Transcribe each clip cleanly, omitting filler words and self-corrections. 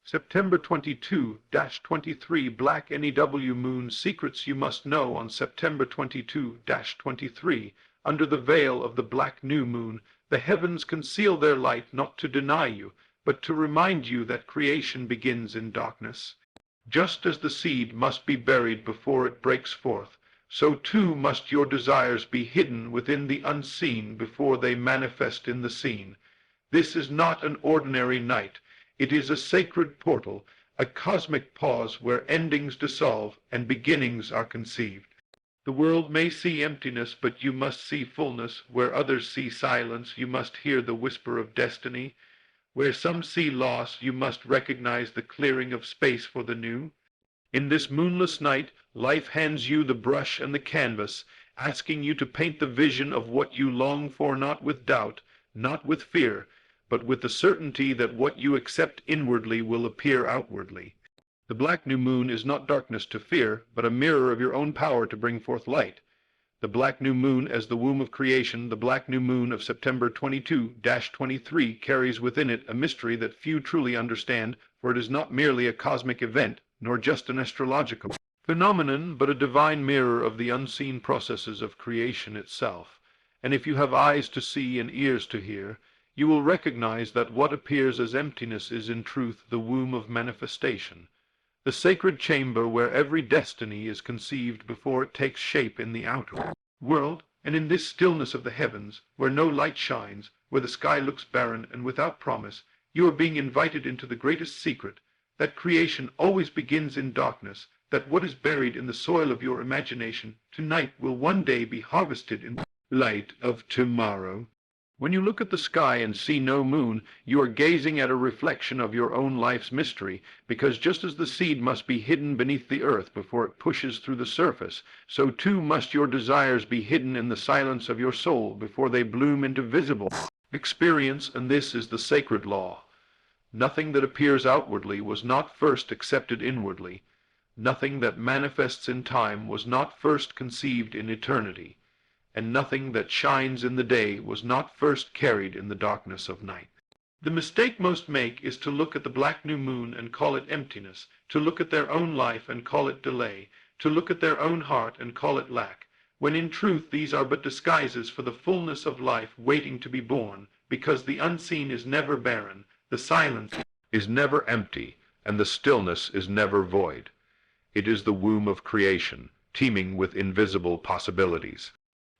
September 22-23 Black NEW Moon Secrets You Must Know on September 22-23. Under the veil of the black new moon, the heavens conceal their light not to deny you, but to remind you that creation begins in darkness. Just as the seed must be buried before it breaks forth, so too must your desires be hidden within the unseen before they manifest in the seen. This is not an ordinary night. It is a sacred portal, a cosmic pause where endings dissolve and beginnings are conceived. The world may see emptiness, but you must see fullness. Where others see silence, you must hear the whisper of destiny. Where some see loss, you must recognize the clearing of space for the new. In this moonless night, life hands you the brush and the canvas, asking you to paint the vision of what you long for, not with doubt, not with fear, but with the certainty that what you accept inwardly will appear outwardly. The black new moon is not darkness to fear, but a mirror of your own power to bring forth light. The black new moon as the womb of creation, the black new moon of September 22-23 carries within it a mystery that few truly understand, for it is not merely a cosmic event, nor just an astrological phenomenon, but a divine mirror of the unseen processes of creation itself. And if you have eyes to see and ears to hear, you will recognize that what appears as emptiness is in truth the womb of manifestation, the sacred chamber where every destiny is conceived before it takes shape in the outer world. And in this stillness of the heavens, where no light shines, where the sky looks barren and without promise, you are being invited into the greatest secret, that creation always begins in darkness, that what is buried in the soil of your imagination tonight will one day be harvested in the light of tomorrow. When you look at the sky and see no moon, you are gazing at a reflection of your own life's mystery, because just as the seed must be hidden beneath the earth before it pushes through the surface, so too must your desires be hidden in the silence of your soul before they bloom into visible experience, and this is the sacred law. Nothing that appears outwardly was not first accepted inwardly. Nothing that manifests in time was not first conceived in eternity. And nothing that shines in the day was not first carried in the darkness of night. The mistake most make is to look at the black new moon and call it emptiness, to look at their own life and call it delay, to look at their own heart and call it lack, when in truth these are but disguises for the fullness of life waiting to be born, because the unseen is never barren, the silence is never empty, and the stillness is never void. It is the womb of creation, teeming with invisible possibilities.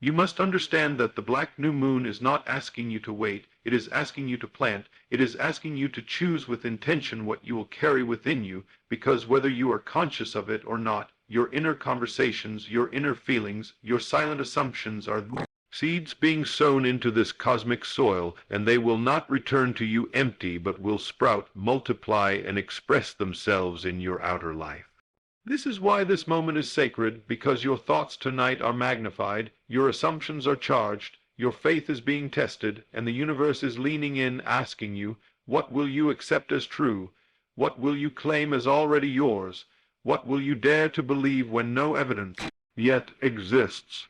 You must understand that the black new moon is not asking you to wait, it is asking you to plant, it is asking you to choose with intention what you will carry within you, because whether you are conscious of it or not, your inner conversations, your inner feelings, your silent assumptions are seeds being sown into this cosmic soil, and they will not return to you empty, but will sprout, multiply, and express themselves in your outer life. This is why this moment is sacred, because your thoughts tonight are magnified, your assumptions are charged, your faith is being tested, and the universe is leaning in, asking you, what will you accept as true? What will you claim as already yours? What will you dare to believe when no evidence yet exists?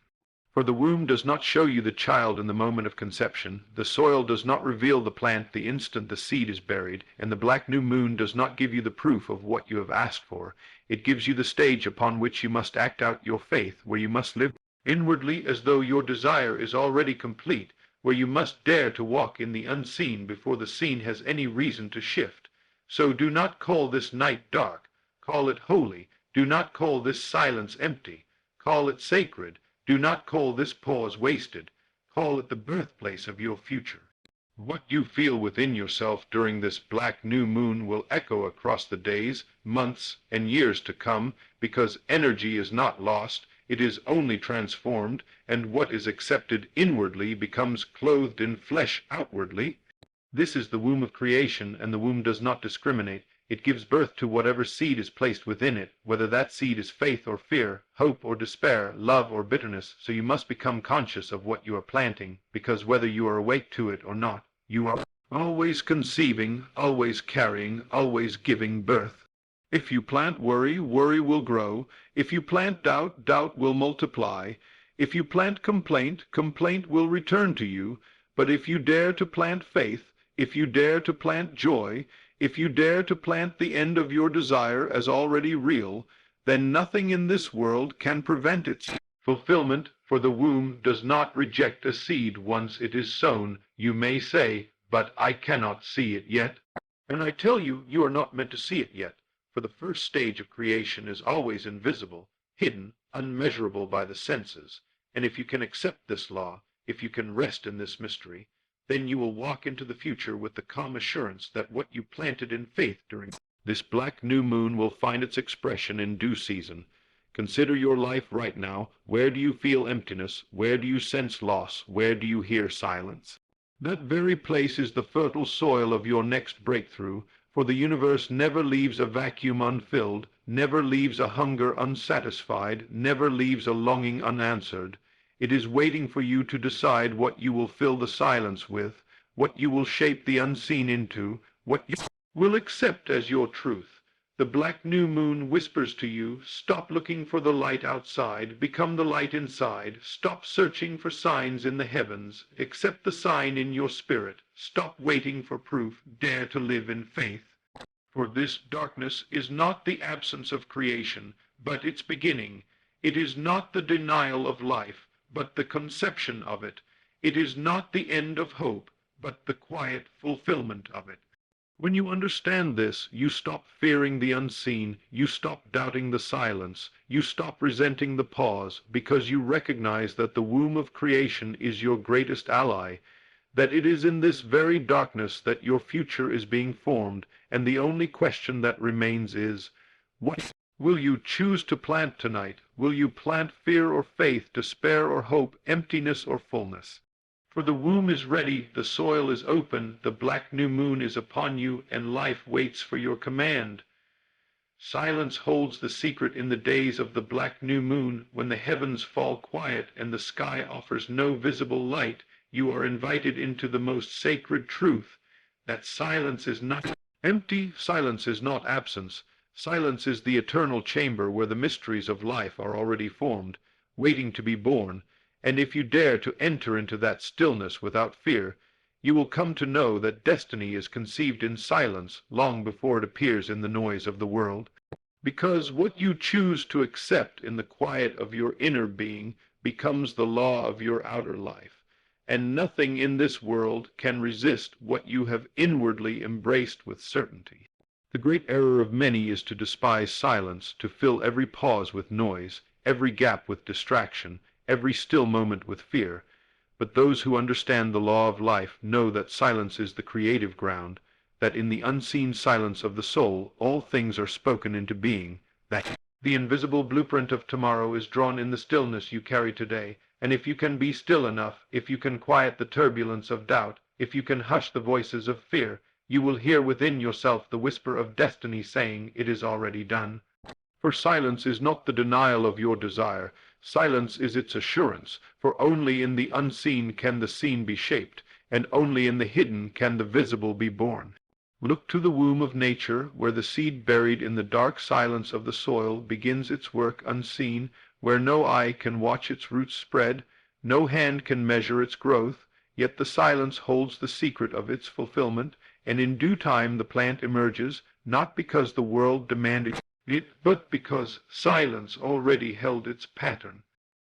For the womb does not show you the child in the moment of conception, the soil does not reveal the plant the instant the seed is buried, and the black new moon does not give you the proof of what you have asked for. It gives you the stage upon which you must act out your faith, where you must live inwardly as though your desire is already complete, where you must dare to walk in the unseen before the seen has any reason to shift. So do not call this night dark, call it holy. Do not call this silence empty, call it sacred. Do not call this pause wasted, call it the birthplace of your future. What you feel within yourself during this black new moon will echo across the days, months, and years to come, because energy is not lost, it is only transformed, and what is accepted inwardly becomes clothed in flesh outwardly. This is the womb of creation, and the womb does not discriminate. It gives birth to whatever seed is placed within it, whether that seed is faith or fear, hope or despair, love or bitterness. So you must become conscious of what you are planting, because whether you are awake to it or not, you are always conceiving, always carrying, always giving birth. If you plant worry, worry will grow. If you plant doubt, doubt will multiply. If you plant complaint, complaint will return to you. But if you dare to plant faith, if you dare to plant joy, If you dare to plant the end of your desire as already real, then nothing in this world can prevent its fulfillment, for the womb does not reject a seed once it is sown. You may say, but I cannot see it yet. And I tell you, you are not meant to see it yet, for the first stage of creation is always invisible, hidden, unmeasurable by the senses. And if you can accept this law, if you can rest in this mystery, then you will walk into the future with the calm assurance that what you planted in faith during this black new moon will find its expression in due season. Consider your life right now. Where do you feel emptiness? Where do you sense loss? Where do you hear silence? That very place is the fertile soil of your next breakthrough, for the universe never leaves a vacuum unfilled, never leaves a hunger unsatisfied, never leaves a longing unanswered. It is waiting for you to decide what you will fill the silence with, what you will shape the unseen into, what you will accept as your truth. The black new moon whispers to you, stop looking for the light outside, become the light inside. Stop searching for signs in the heavens, accept the sign in your spirit. Stop waiting for proof, dare to live in faith. For this darkness is not the absence of creation, but its beginning. It is not the denial of life, but the conception of it. It is not the end of hope, but the quiet fulfillment of it. When you understand this, you stop fearing the unseen, you stop doubting the silence, you stop resenting the pause, because you recognize that the womb of creation is your greatest ally, that it is in this very darkness that your future is being formed, and the only question that remains is, what will you choose to plant tonight? Will you plant fear or faith, despair or hope, emptiness or fullness? For the womb is ready, the soil is open, the black new moon is upon you, and life waits for your command. Silence holds the secret in the days of the black new moon, when the heavens fall quiet and the sky offers no visible light. You are invited into the most sacred truth, that silence is not empty, silence is not absence. Silence is the eternal chamber where the mysteries of life are already formed, waiting to be born. And if you dare to enter into that stillness without fear, you will come to know that destiny is conceived in silence long before it appears in the noise of the world. Because what you choose to accept in the quiet of your inner being becomes the law of your outer life, and nothing in this world can resist what you have inwardly embraced with certainty. The great error of many is to despise silence, to fill every pause with noise, every gap with distraction, every still moment with fear. But those who understand the law of life know that silence is the creative ground, that in the unseen silence of the soul all things are spoken into being, that the invisible blueprint of tomorrow is drawn in the stillness you carry today. And if you can be still enough, if you can quiet the turbulence of doubt, if you can hush the voices of fear, you will hear within yourself the whisper of destiny saying, "It is already done." For silence is not the denial of your desire. Silence is its assurance, for only in the unseen can the seen be shaped, and only in the hidden can the visible be born. Look to the womb of nature, where the seed buried in the dark silence of the soil begins its work unseen, where no eye can watch its roots spread, no hand can measure its growth, yet the silence holds the secret of its fulfillment, and in due time the plant emerges, not because the world demanded it, but because silence already held its pattern.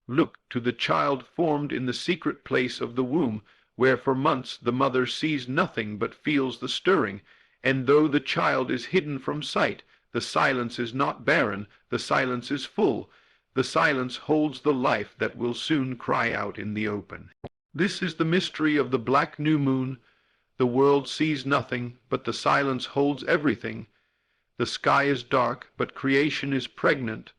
Look to the child formed in the secret place of the womb, where for months the mother sees nothing but feels the stirring, and though the child is hidden from sight, the silence is not barren, the silence is full. The silence holds the life that will soon cry out in the open. This is the mystery of the black new moon. The world sees nothing, but the silence holds everything. The sky is dark, but creation is pregnant.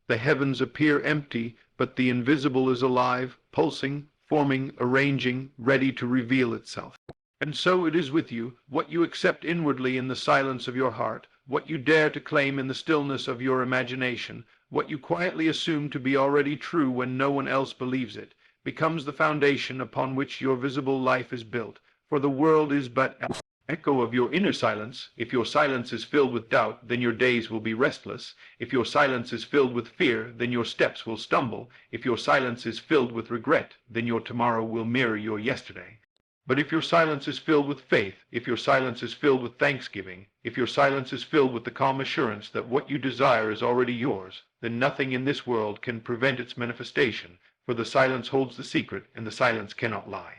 The heavens appear empty, but the invisible is alive, pulsing, forming, arranging, ready to reveal itself. And so it is with you. What you accept inwardly in the silence of your heart, what you dare to claim in the stillness of your imagination, what you quietly assume to be already true when no one else believes it, becomes the foundation upon which your visible life is built. For the world is but an echo of your inner silence. If your silence is filled with doubt, then your days will be restless. If your silence is filled with fear, then your steps will stumble. If your silence is filled with regret, then your tomorrow will mirror your yesterday. But if your silence is filled with faith, if your silence is filled with thanksgiving, if your silence is filled with the calm assurance that what you desire is already yours, then nothing in this world can prevent its manifestation, for the silence holds the secret, and the silence cannot lie.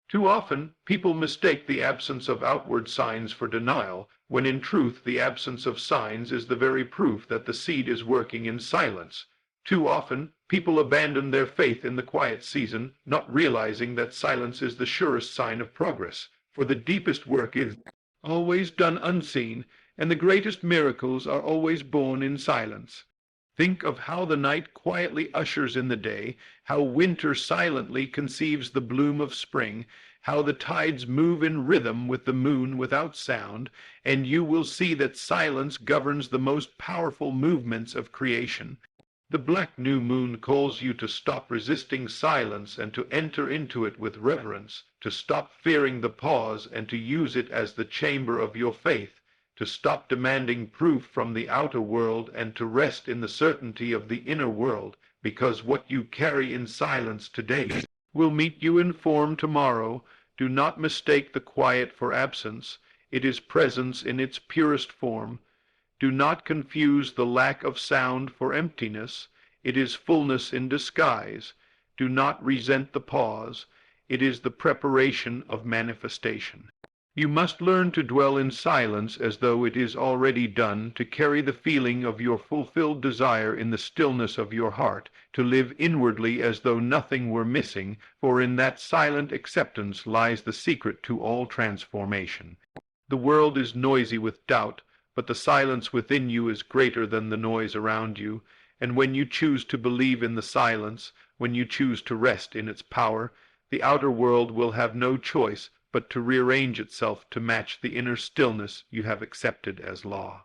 Too often, people mistake the absence of outward signs for denial, when in truth the absence of signs is the very proof that the seed is working in silence. Too often, people abandon their faith in the quiet season, not realizing that silence is the surest sign of progress, for the deepest work is always done unseen, and the greatest miracles are always born in silence. Think of how the night quietly ushers in the day, how winter silently conceives the bloom of spring, how the tides move in rhythm with the moon without sound, and you will see that silence governs the most powerful movements of creation. The black new moon calls you to stop resisting silence and to enter into it with reverence, to stop fearing the pause and to use it as the chamber of your faith, to stop demanding proof from the outer world and to rest in the certainty of the inner world, because what you carry in silence today will meet you in form tomorrow. Do not mistake the quiet for absence. It is presence in its purest form. Do not confuse the lack of sound for emptiness. It is fullness in disguise. Do not resent the pause. It is the preparation of manifestation. You must learn to dwell in silence as though it is already done, to carry the feeling of your fulfilled desire in the stillness of your heart, to live inwardly as though nothing were missing, for in that silent acceptance lies the secret to all transformation. The world is noisy with doubt, but the silence within you is greater than the noise around you, and when you choose to believe in the silence, when you choose to rest in its power, the outer world will have no choice but to rearrange itself to match the inner stillness you have accepted as law.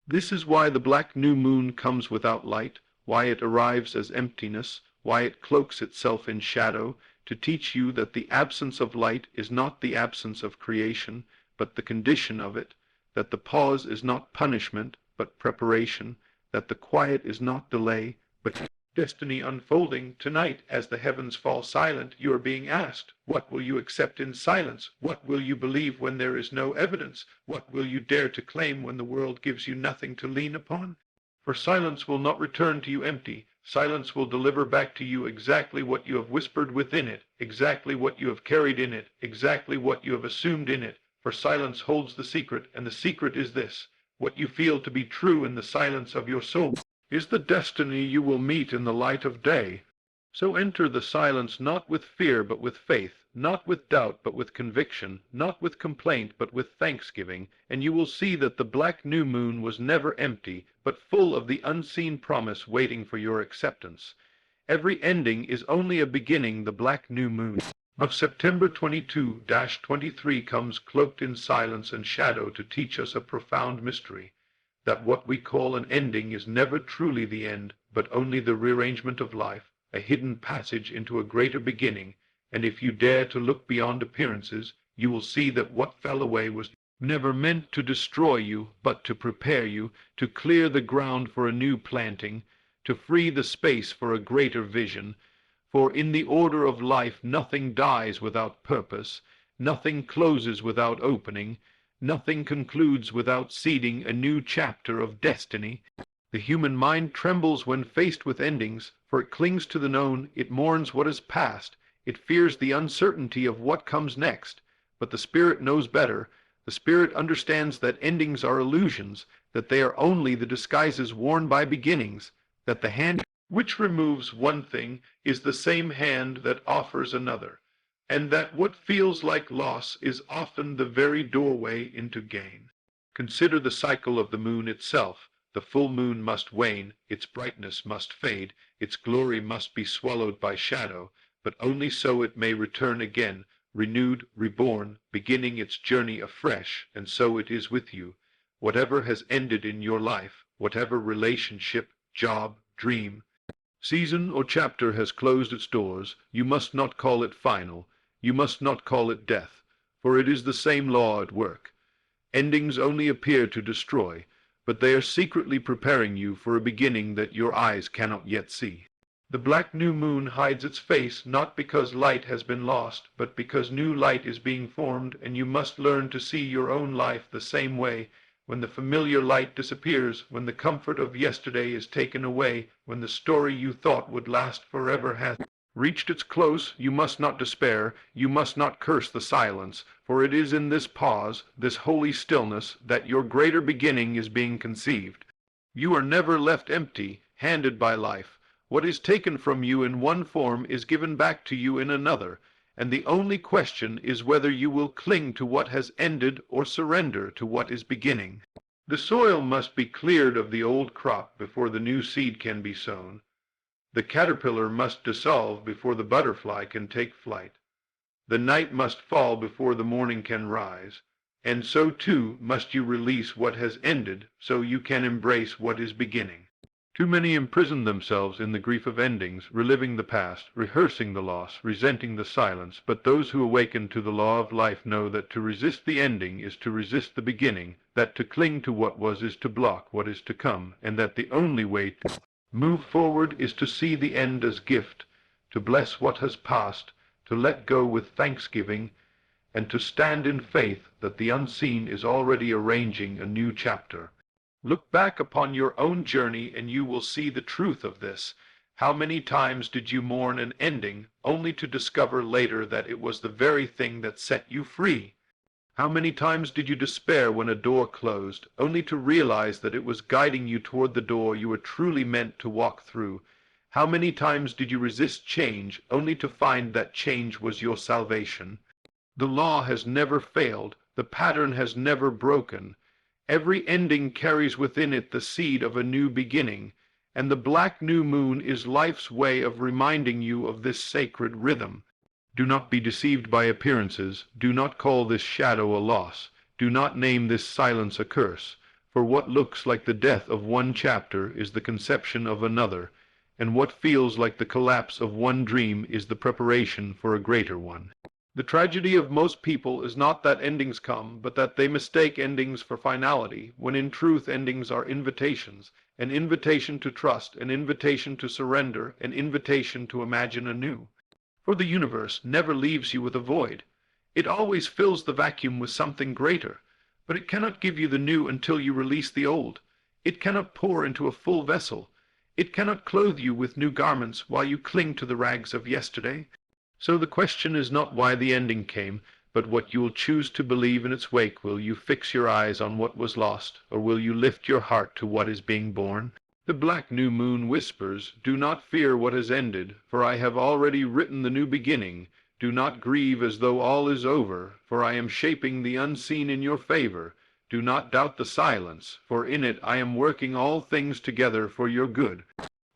This is why the black new moon comes without light, why it arrives as emptiness, why it cloaks itself in shadow, to teach you that the absence of light is not the absence of creation, but the condition of it, that the pause is not punishment, but preparation, that the quiet is not delay, but destiny unfolding. Tonight, as the heavens fall silent, you are being asked, what will you accept in silence? What will you believe when there is no evidence? What will you dare to claim when the world gives you nothing to lean upon? For silence will not return to you empty. Silence will deliver back to you exactly what you have whispered within it, exactly what you have carried in it, exactly what you have assumed in it. For silence holds the secret, and the secret is this: what you feel to be true in the silence of your soul is the destiny you will meet in the light of day. So enter the silence not with fear but with faith, not with doubt but with conviction, not with complaint but with thanksgiving, and you will see that the black new moon was never empty, but full of the unseen promise waiting for your acceptance. Every ending is only a beginning. The black new moon of September 22-23 comes cloaked in silence and shadow to teach us a profound mystery, that what we call an ending is never truly the end, but only the rearrangement of life, a hidden passage into a greater beginning, and if you dare to look beyond appearances, you will see that what fell away was never meant to destroy you, but to prepare you, to clear the ground for a new planting, to free the space for a greater vision. For in the order of life nothing dies without purpose, nothing closes without opening, nothing concludes without seeding a new chapter of destiny. The human mind trembles when faced with endings, for it clings to the known, it mourns what is past, it fears the uncertainty of what comes next. But the spirit knows better. The spirit understands that endings are illusions, that they are only the disguises worn by beginnings, that the hand which removes one thing is the same hand that offers another, and that what feels like loss is often the very doorway into gain. Consider the cycle of the moon itself. The full moon must wane, its brightness must fade, its glory must be swallowed by shadow, but only so it may return again, renewed, reborn, beginning its journey afresh. And so it is with you. Whatever has ended in your life, whatever relationship, job, dream, season or chapter has closed its doors, you must not call it final, you must not call it death, for it is the same law at work. Endings only appear to destroy, but they are secretly preparing you for a beginning that your eyes cannot yet see. The black new moon hides its face not because light has been lost, but because new light is being formed, and you must learn to see your own life the same way. When the familiar light disappears, when the comfort of yesterday is taken away, when the story you thought would last forever has reached its close, you must not despair, you must not curse the silence, for it is in this pause, this holy stillness, that your greater beginning is being conceived. You are never left empty, handed by life. What is taken from you in one form is given back to you in another, and the only question is whether you will cling to what has ended or surrender to what is beginning. The soil must be cleared of the old crop before the new seed can be sown. The caterpillar must dissolve before the butterfly can take flight. The night must fall before the morning can rise, and so too must you release what has ended so you can embrace what is beginning. Too many imprison themselves in the grief of endings, reliving the past, rehearsing the loss, resenting the silence, but those who awaken to the law of life know that to resist the ending is to resist the beginning, that to cling to what was is to block what is to come, and that the only way to move forward is to see the end as gift, to bless what has passed, to let go with thanksgiving, and to stand in faith that the unseen is already arranging a new chapter. Look back upon your own journey and you will see the truth of this. How many times did you mourn an ending, only to discover later that it was the very thing that set you free? How many times did you despair when a door closed, only to realize that it was guiding you toward the door you were truly meant to walk through? How many times did you resist change, only to find that change was your salvation? The law has never failed, the pattern has never broken. Every ending carries within it the seed of a new beginning, and the black new moon is life's way of reminding you of this sacred rhythm. Do not be deceived by appearances, do not call this shadow a loss, do not name this silence a curse, for what looks like the death of one chapter is the conception of another, and what feels like the collapse of one dream is the preparation for a greater one. The tragedy of most people is not that endings come, but that they mistake endings for finality, when in truth endings are invitations, an invitation to trust, an invitation to surrender, an invitation to imagine anew. For the universe never leaves you with a void. It always fills the vacuum with something greater, but it cannot give you the new until you release the old. It cannot pour into a full vessel. It cannot clothe you with new garments while you cling to the rags of yesterday. So the question is not why the ending came, but what you will choose to believe in its wake. Will you fix your eyes on what was lost, or will you lift your heart to what is being born? The black new moon whispers, "Do not fear what has ended, for I have already written the new beginning. Do not grieve as though all is over, for I am shaping the unseen in your favor. Do not doubt the silence, for in it I am working all things together for your good.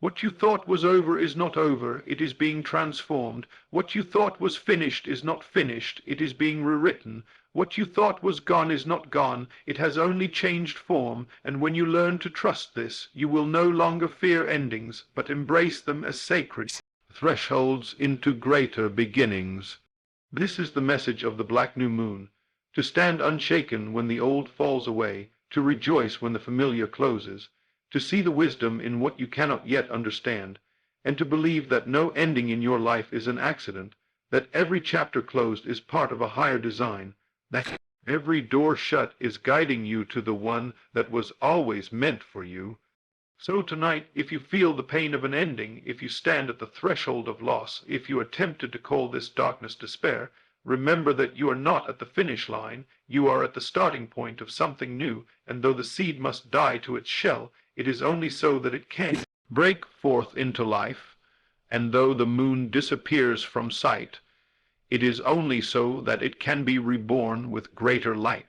What you thought was over is not over, it is being transformed. What you thought was finished is not finished, it is being rewritten. What you thought was gone is not gone, it has only changed form, and when you learn to trust this, you will no longer fear endings, but embrace them as sacred thresholds into greater beginnings." This is the message of the black new moon: to stand unshaken when the old falls away, to rejoice when the familiar closes, to see the wisdom in what you cannot yet understand, and to believe that no ending in your life is an accident, that every chapter closed is part of a higher design, that every door shut is guiding you to the one that was always meant for you. So tonight, if you feel the pain of an ending, if you stand at the threshold of loss, if you are tempted to call this darkness despair, remember that you are not at the finish line, you are at the starting point of something new, and though the seed must die to its shell, it is only so that it can break forth into life, and though the moon disappears from sight, it is only so that it can be reborn with greater light.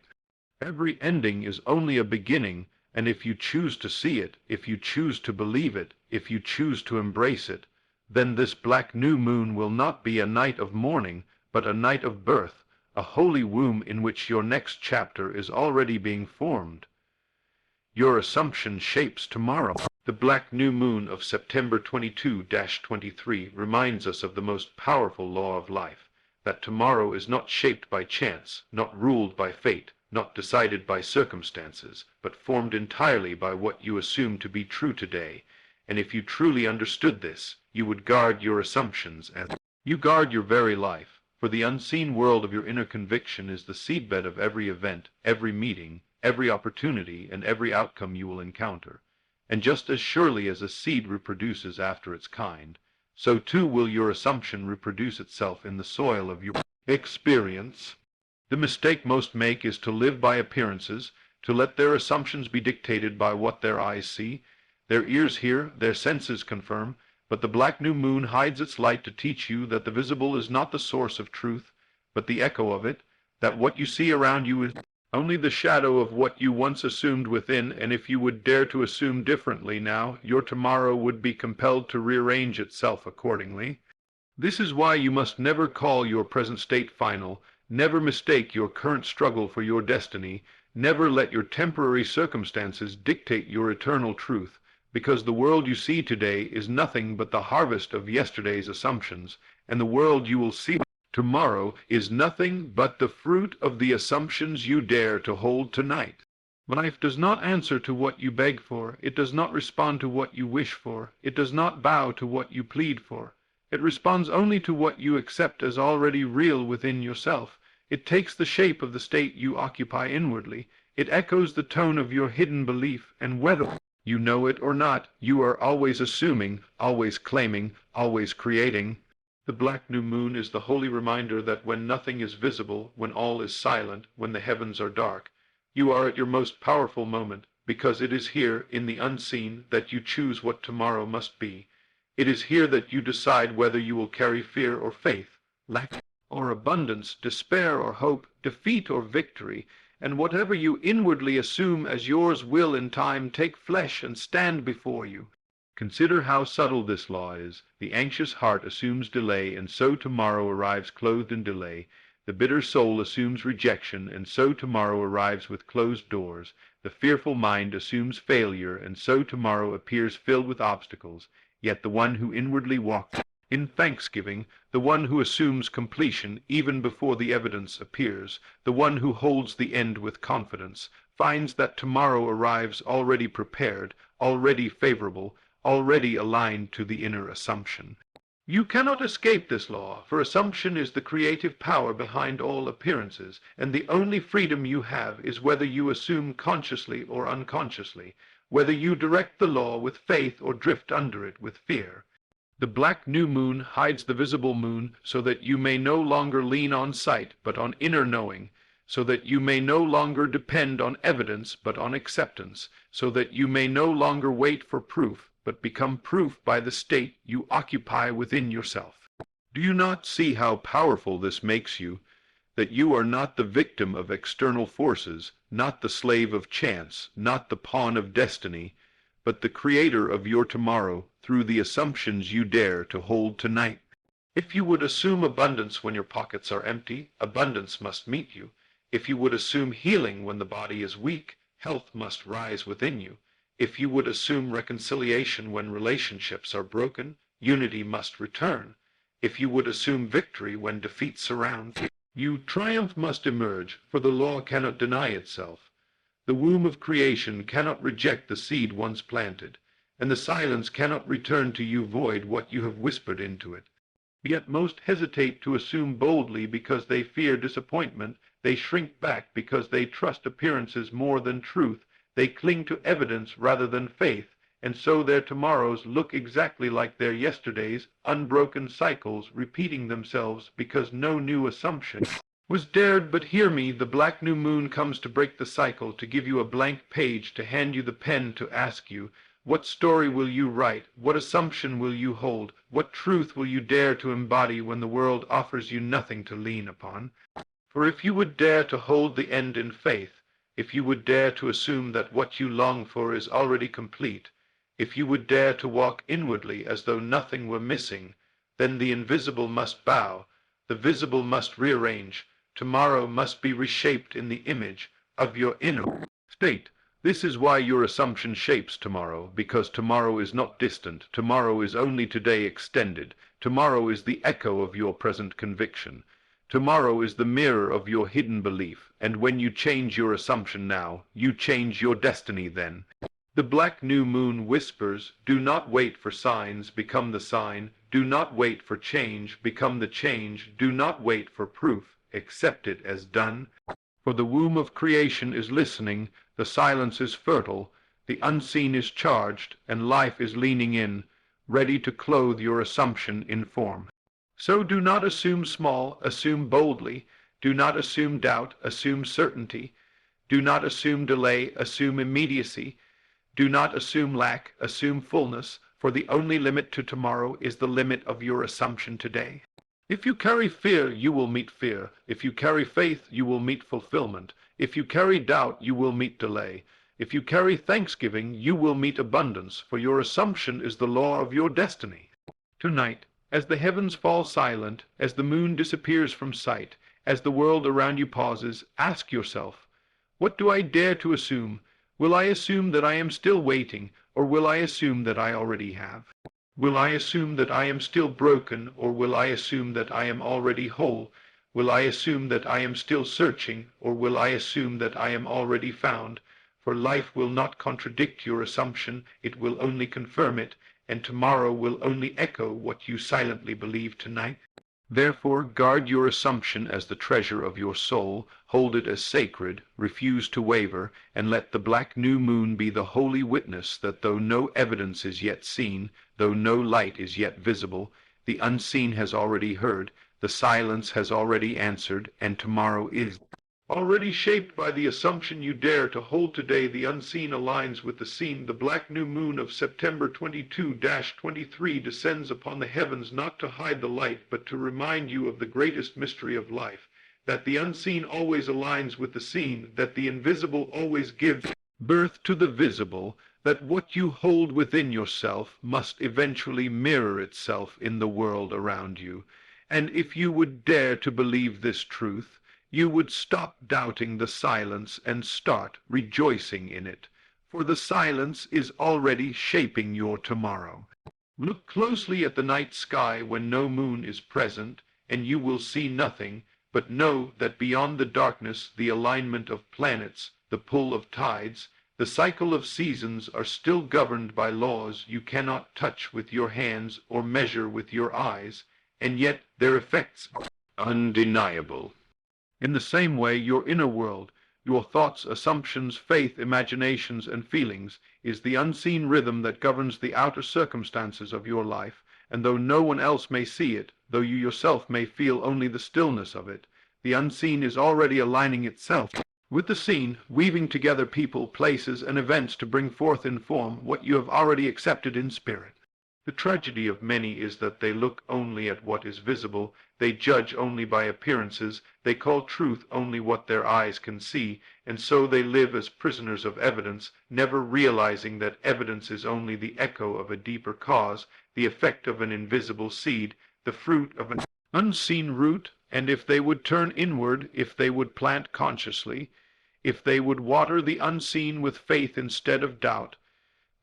Every ending is only a beginning, and if you choose to see it, if you choose to believe it, if you choose to embrace it, then this black new moon will not be a night of mourning, but a night of birth, a holy womb in which your next chapter is already being formed. Your assumption shapes tomorrow. The black new moon of September 22-23 reminds us of the most powerful law of life, that tomorrow is not shaped by chance, not ruled by fate, not decided by circumstances, but formed entirely by what you assume to be true today. and if you truly understood this, you would guard your assumptions as you guard your very life, for the unseen world of your inner conviction is the seedbed of every event, every meeting, every opportunity, and every outcome you will encounter. And just as surely as a seed reproduces after its kind, so too will your assumption reproduce itself in the soil of your experience. The mistake most make is to live by appearances, to let their assumptions be dictated by what their eyes see, their ears hear, their senses confirm, but the black new moon hides its light to teach you that the visible is not the source of truth, but the echo of it, that what you see around you is only the shadow of what you once assumed within, and if you would dare to assume differently now, your tomorrow would be compelled to rearrange itself accordingly. This is why you must never call your present state final, never mistake your current struggle for your destiny, never let your temporary circumstances dictate your eternal truth, because the world you see today is nothing but the harvest of yesterday's assumptions, and the world you will see tomorrow is nothing but the fruit of the assumptions you dare to hold tonight. Life does not answer to what you beg for, it does not respond to what you wish for, it does not bow to what you plead for. It responds only to what you accept as already real within yourself. It takes the shape of the state you occupy inwardly. It echoes the tone of your hidden belief, and whether you know it or not, you are always assuming, always claiming, always creating. The black new moon is the holy reminder that when nothing is visible, when all is silent, when the heavens are dark, you are at your most powerful moment, because it is here, in the unseen, that you choose what tomorrow must be. It is here that you decide whether you will carry fear or faith, lack or abundance, despair or hope, defeat or victory, and whatever you inwardly assume as yours will in time take flesh and stand before you. Consider how subtle this law is. The anxious heart assumes delay, and so tomorrow arrives clothed in delay. The bitter soul assumes rejection, and so tomorrow arrives with closed doors. The fearful mind assumes failure, and so tomorrow appears filled with obstacles. Yet the one who inwardly walks in thanksgiving, the one who assumes completion even before the evidence appears, the one who holds the end with confidence, finds that tomorrow arrives already prepared, already favorable, already aligned to the inner assumption. You cannot escape this law, for assumption is the creative power behind all appearances, and the only freedom you have is whether you assume consciously or unconsciously, whether you direct the law with faith or drift under it with fear. The black new moon hides the visible moon so that you may no longer lean on sight but on inner knowing, so that you may no longer depend on evidence but on acceptance, so that you may no longer wait for proof but become proof by the state you occupy within yourself. Do you not see how powerful this makes you, that you are not the victim of external forces, not the slave of chance, not the pawn of destiny, but the creator of your tomorrow through the assumptions you dare to hold tonight? If you would assume abundance when your pockets are empty, abundance must meet you. If you would assume healing when the body is weak, health must rise within you. If you would assume reconciliation when relationships are broken, unity must return. If you would assume victory when defeat surrounds you, triumph must emerge, for the law cannot deny itself. The womb of creation cannot reject the seed once planted, and the silence cannot return to you void what you have whispered into it. Yet most hesitate to assume boldly because they fear disappointment, they shrink back because they trust appearances more than truth, they cling to evidence rather than faith, and so their tomorrows look exactly like their yesterdays, unbroken cycles repeating themselves because no new assumption was dared. But hear me, the black new moon comes to break the cycle, to give you a blank page, to hand you the pen, to ask you, what story will you write? What assumption will you hold? What truth will you dare to embody when the world offers you nothing to lean upon? For if you would dare to hold the end in faith, if you would dare to assume that what you long for is already complete, if you would dare to walk inwardly as though nothing were missing, then the invisible must bow, the visible must rearrange, tomorrow must be reshaped in the image of your inner state. This is why your assumption shapes tomorrow, because tomorrow is not distant, tomorrow is only today extended, tomorrow is the echo of your present conviction. Tomorrow is the mirror of your hidden belief, and when you change your assumption now, you change your destiny then. The black new moon whispers, do not wait for signs, become the sign. Do not wait for change, become the change. Do not wait for proof, accept it as done. For the womb of creation is listening, the silence is fertile, the unseen is charged, and life is leaning in, ready to clothe your assumption in form. So do not assume small, assume boldly. Do not assume doubt, assume certainty. Do not assume delay, assume immediacy. Do not assume lack, assume fullness, for the only limit to tomorrow is the limit of your assumption today. If you carry fear, you will meet fear. If you carry faith, you will meet fulfillment. If you carry doubt, you will meet delay. If you carry thanksgiving, you will meet abundance, for your assumption is the law of your destiny. Tonight, as the heavens fall silent, as the moon disappears from sight, as the world around you pauses, ask yourself, what do I dare to assume? Will I assume that I am still waiting, or will I assume that I already have? Will I assume that I am still broken, or will I assume that I am already whole? Will I assume that I am still searching, or will I assume that I am already found? For life will not contradict your assumption, it will only confirm it, and tomorrow will only echo what you silently believe tonight. Therefore, guard your assumption as the treasure of your soul, hold it as sacred, refuse to waver, and let the black new moon be the holy witness that though no evidence is yet seen, though no light is yet visible, the unseen has already heard, the silence has already answered, and tomorrow is already shaped by the assumption you dare to hold today. The unseen aligns with the seen. The black new moon of September 22-23 descends upon the heavens not to hide the light, but to remind you of the greatest mystery of life, that the unseen always aligns with the seen, that the invisible always gives birth to the visible, that what you hold within yourself must eventually mirror itself in the world around you. And if you would dare to believe this truth, you would stop doubting the silence and start rejoicing in it, for the silence is already shaping your tomorrow. Look closely at the night sky when no moon is present, and you will see nothing, but know that beyond the darkness, the alignment of planets, the pull of tides, the cycle of seasons are still governed by laws you cannot touch with your hands or measure with your eyes, and yet their effects are undeniable. In the same way, your inner world, your thoughts, assumptions, faith, imaginations, and feelings, is the unseen rhythm that governs the outer circumstances of your life, and though no one else may see it, though you yourself may feel only the stillness of it, the unseen is already aligning itself with the seen, weaving together people, places, and events to bring forth in form what you have already accepted in spirit. The tragedy of many is that they look only at what is visible, they judge only by appearances, they call truth only what their eyes can see, and so they live as prisoners of evidence, never realizing that evidence is only the echo of a deeper cause, the effect of an invisible seed, the fruit of an unseen root, and if they would turn inward, if they would plant consciously, if they would water the unseen with faith instead of doubt,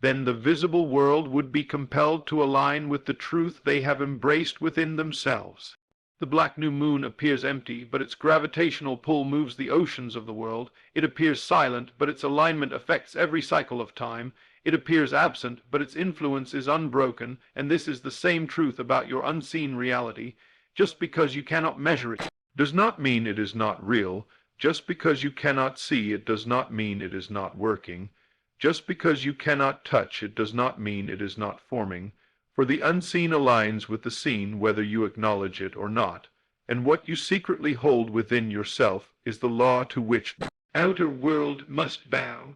then the visible world would be compelled to align with the truth they have embraced within themselves. The black new moon appears empty, but its gravitational pull moves the oceans of the world. It appears silent, but its alignment affects every cycle of time. It appears absent, but its influence is unbroken, and this is the same truth about your unseen reality. Just because you cannot measure it does not mean it is not real. Just because you cannot see it does not mean it is not working. Just because you cannot touch it does not mean it is not forming, for the unseen aligns with the seen whether you acknowledge it or not, and what you secretly hold within yourself is the law to which the outer world must bow.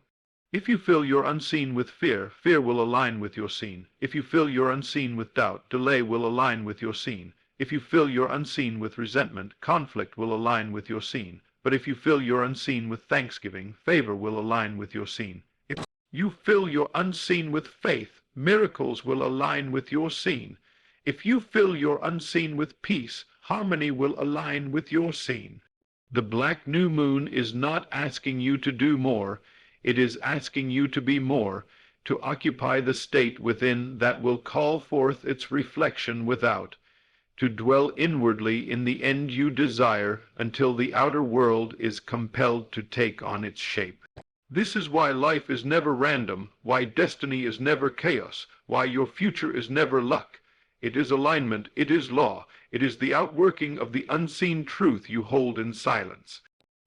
If you fill your unseen with fear, fear will align with your seen. If you fill your unseen with doubt, delay will align with your seen. If you fill your unseen with resentment, conflict will align with your seen. But if you fill your unseen with thanksgiving, favor will align with your seen. If you fill your unseen with faith, miracles will align with your seen. If you fill your unseen with peace, harmony will align with your seen. The black new moon is not asking you to do more, it is asking you to be more, to occupy the state within that will call forth its reflection without, to dwell inwardly in the end you desire until the outer world is compelled to take on its shape. This is why life is never random, why destiny is never chaos, why your future is never luck. It is alignment, it is law, it is the outworking of the unseen truth you hold in silence.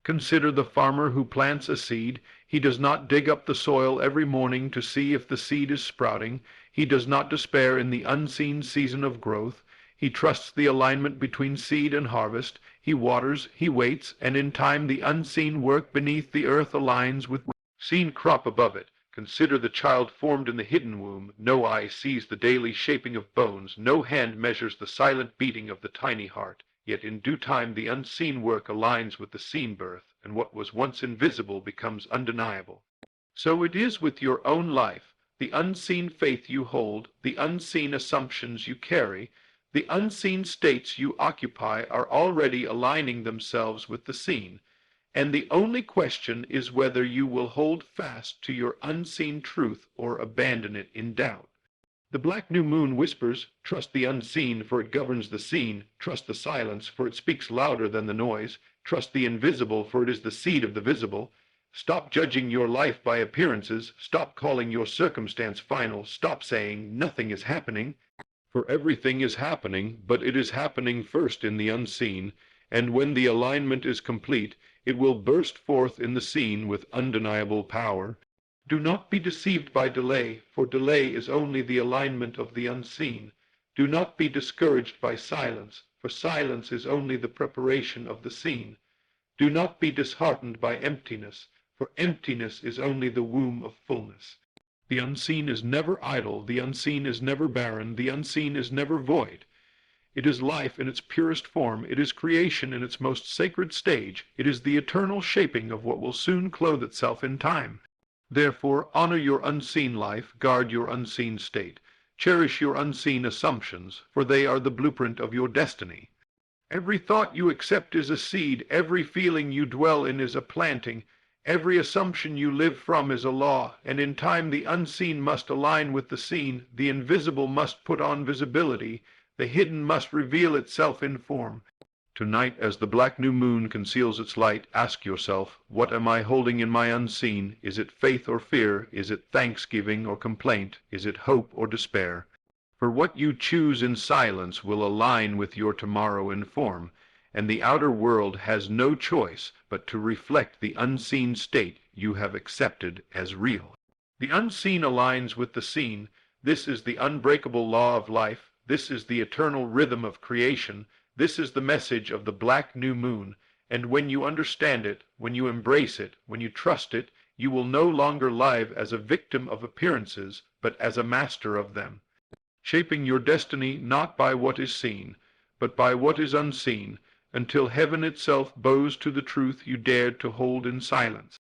Consider the farmer who plants a seed. He does not dig up the soil every morning to see if the seed is sprouting. He does not despair in the unseen season of growth. He trusts the alignment between seed and harvest. He waters, he waits, and in time the unseen work beneath the earth aligns with seen crop above it. Consider the child formed in the hidden womb. No eye sees the daily shaping of bones. No hand measures the silent beating of the tiny heart. Yet in due time the unseen work aligns with the seen birth, and what was once invisible becomes undeniable. So it is with your own life. The unseen faith you hold, the unseen assumptions you carry, the unseen states you occupy are already aligning themselves with the seen, and the only question is whether you will hold fast to your unseen truth or abandon it in doubt. The black new moon whispers, trust the unseen, for it governs the seen. Trust the silence, for it speaks louder than the noise. Trust the invisible, for it is the seed of the visible. Stop judging your life by appearances. Stop calling your circumstance final. Stop saying nothing is happening. For everything is happening, but it is happening first in the unseen, and when the alignment is complete, it will burst forth in the seen with undeniable power. Do not be deceived by delay, for delay is only the alignment of the unseen. Do not be discouraged by silence, for silence is only the preparation of the seen. Do not be disheartened by emptiness, for emptiness is only the womb of fullness. The unseen is never idle, the unseen is never barren, the unseen is never void. It is life in its purest form, it is creation in its most sacred stage, it is the eternal shaping of what will soon clothe itself in time. Therefore, honor your unseen life, guard your unseen state, cherish your unseen assumptions, for they are the blueprint of your destiny. Every thought you accept is a seed, every feeling you dwell in is a planting, every assumption you live from is a law, and in time the unseen must align with the seen, the invisible must put on visibility, the hidden must reveal itself in form. Tonight, as the black new moon conceals its light, ask yourself, what am I holding in my unseen? Is it faith or fear? Is it thanksgiving or complaint? Is it hope or despair? For what you choose in silence will align with your tomorrow in form, and the outer world has no choice but to reflect the unseen state you have accepted as real. The unseen aligns with the seen. This is the unbreakable law of life. This is the eternal rhythm of creation. This is the message of the black new moon, and when you understand it, when you embrace it, when you trust it, you will no longer live as a victim of appearances, but as a master of them, shaping your destiny not by what is seen, but by what is unseen, until heaven itself bows to the truth you dared to hold in silence.